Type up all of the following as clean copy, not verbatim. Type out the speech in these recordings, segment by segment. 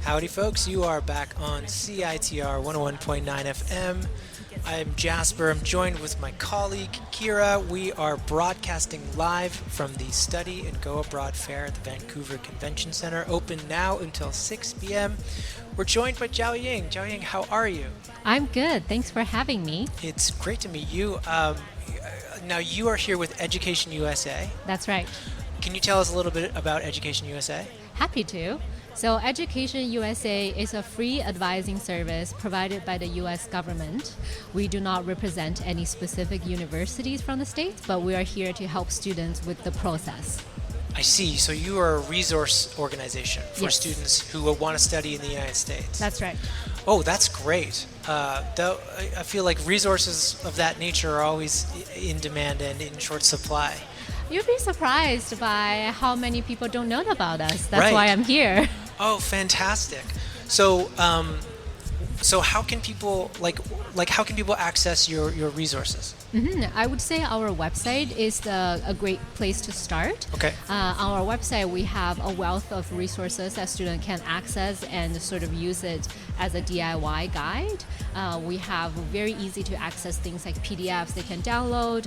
Howdy, folks. You are back on CITR 101.9 FM. I'm Jasper. I'm joined with my colleague, Kira. We are broadcasting live from the Study and Go Abroad Fair at the Vancouver Convention Center, open now until 6 p.m. We're joined by Zhao Ying. Zhao Ying, how are you? I'm good. Thanks for having me. It's great to meet you. Now, you are here with Education USA. That's right. Can you tell us a little bit about Education USA? Happy to. So Education USA is a free advising service provided by the U.S. government. We do not represent any specific universities from the States, but we are here to help students with the process. I see. So you are a resource organization for Yes. students who will want to study in the United States. That's right. Oh, that's great. Though I feel like resources of that nature are always in demand and in short supply. You'd be surprised by how many people don't know about us. That's Right. why I'm here. Oh, fantastic. So, so how can people how can people access your resources? I would say our website is a great place to start. Okay. On our website, we have a wealth of resources that students can access and sort of use it as a DIY guide. We have very easy to access things like PDFs they can download,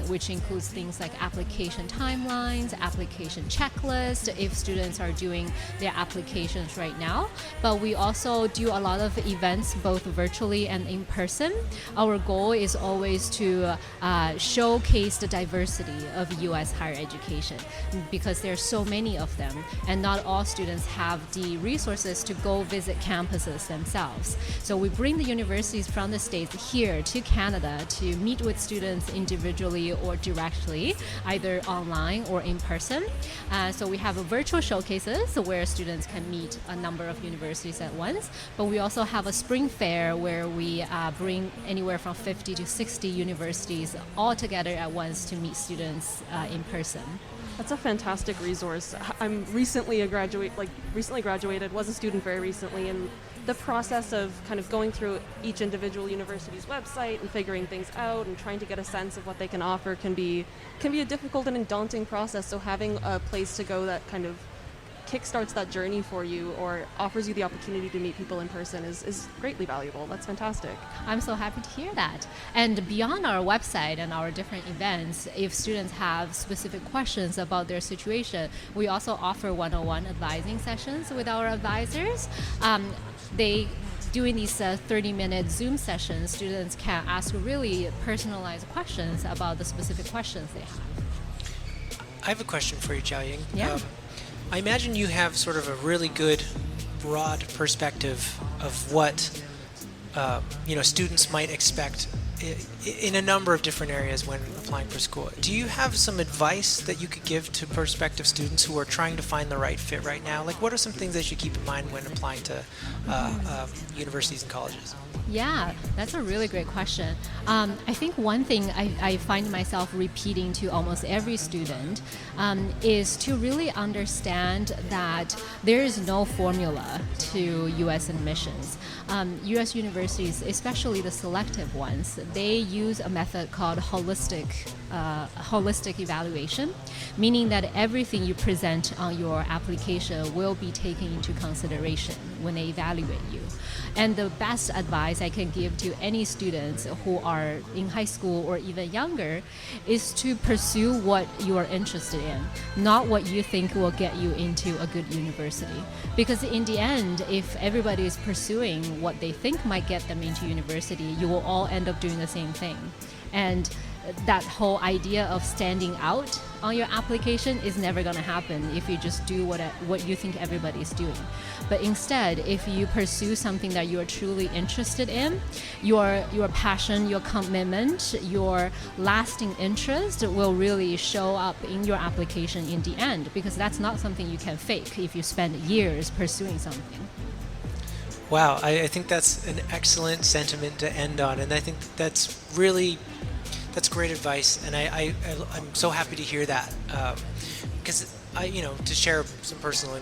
which includes things like application timelines, application checklist if students are doing their applications right now. But we also do a lot of events both virtually and in person. Our goal is always to showcase the diversity of U.S. higher education because there are so many of them and not all students have the resources to go visit campuses themselves. So we bring the universities from the States here to Canada to meet with students individually or directly, either online or in person. So we have virtual showcases where students can meet a number of universities at once, but we also have a spring fair where we bring anywhere from 50 to 60 universities all together at once to meet students in person. That's a fantastic resource. I'm recently graduated, was a student very recently, and the process of kind of going through each individual university's website and figuring things out and trying to get a sense of what they can offer can be a difficult and daunting process. So having a place to go that kind of kickstarts that journey for you or offers you the opportunity to meet people in person is greatly valuable. That's fantastic. I'm so happy to hear that. And beyond our website and our different events, if students have specific questions about their situation, we also offer one-on-one advising sessions with our advisors. During these 30-minute Zoom sessions, students can ask really personalized questions about the specific questions they have. I have a question for you, Zhao Ying. Yeah. I imagine you have sort of a really good, broad perspective of what students might expect in a number of different areas when applying for school. Do you have some advice that you could give to prospective students who are trying to find the right fit right now? Like, what are some things they should keep in mind when applying to universities and colleges? Yeah, that's a really great question. I think one thing I find myself repeating to almost every student is to really understand that there is no formula to U.S. admissions. U.S. universities, especially the selective ones, they use a method called holistic evaluation, meaning that everything you present on your application will be taken into consideration when they evaluate you. And the best advice I can give to any students who are in high school or even younger is to pursue what you are interested in, not what you think will get you into a good university. Because in the end, if everybody is pursuing what they think might get them into university, you will all end up doing the same thing. And that whole idea of standing out on your application is never going to happen if you just do what you think everybody's doing. But instead, if you pursue something that you're truly interested in, your passion, your commitment, your lasting interest will really show up in your application in the end, because that's not something you can fake if you spend years pursuing something. Wow, I think that's an excellent sentiment to end on, and I think that's great advice, and I'm so happy to hear that, because to share some personal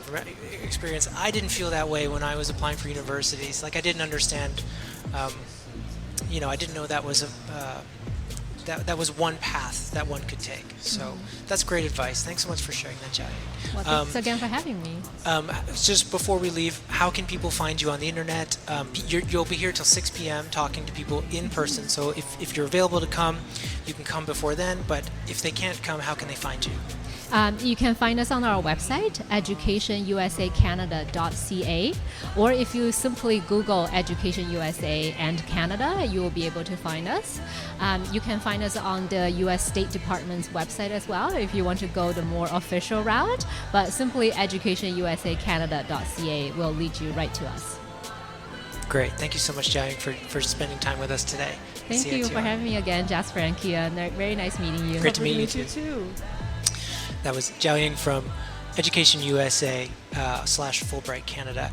experience, I didn't feel that way when I was applying for universities. Like, I didn't understand, I didn't know that was that was one path that one could take. So that's great advice. Thanks so much for sharing that, Jiaying. Well, thanks again for having me. Just before we leave, how can people find you on the internet? You'll be here till 6 p.m. talking to people in person. So if you're available to come, you can come before then. But if they can't come, how can they find you? You can find us on our website, EducationUSACanada.ca, or if you simply Google Education USA and Canada, you will be able to find us. You can find us on the U.S. State Department's website as well if you want to go the more official route, but simply EducationUSACanada.ca will lead you right to us. Great. Thank you so much, Jiaying, for spending time with us today. Thank you for having me again, Jasper and Kia. Very nice meeting you. Great to meet you too. That was Jiaying from Education USA /Fulbright Canada,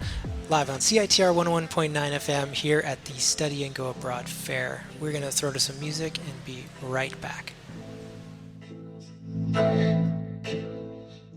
live on CITR 101.9 FM here at the Study and Go Abroad Fair. We're going to throw to some music and be right back.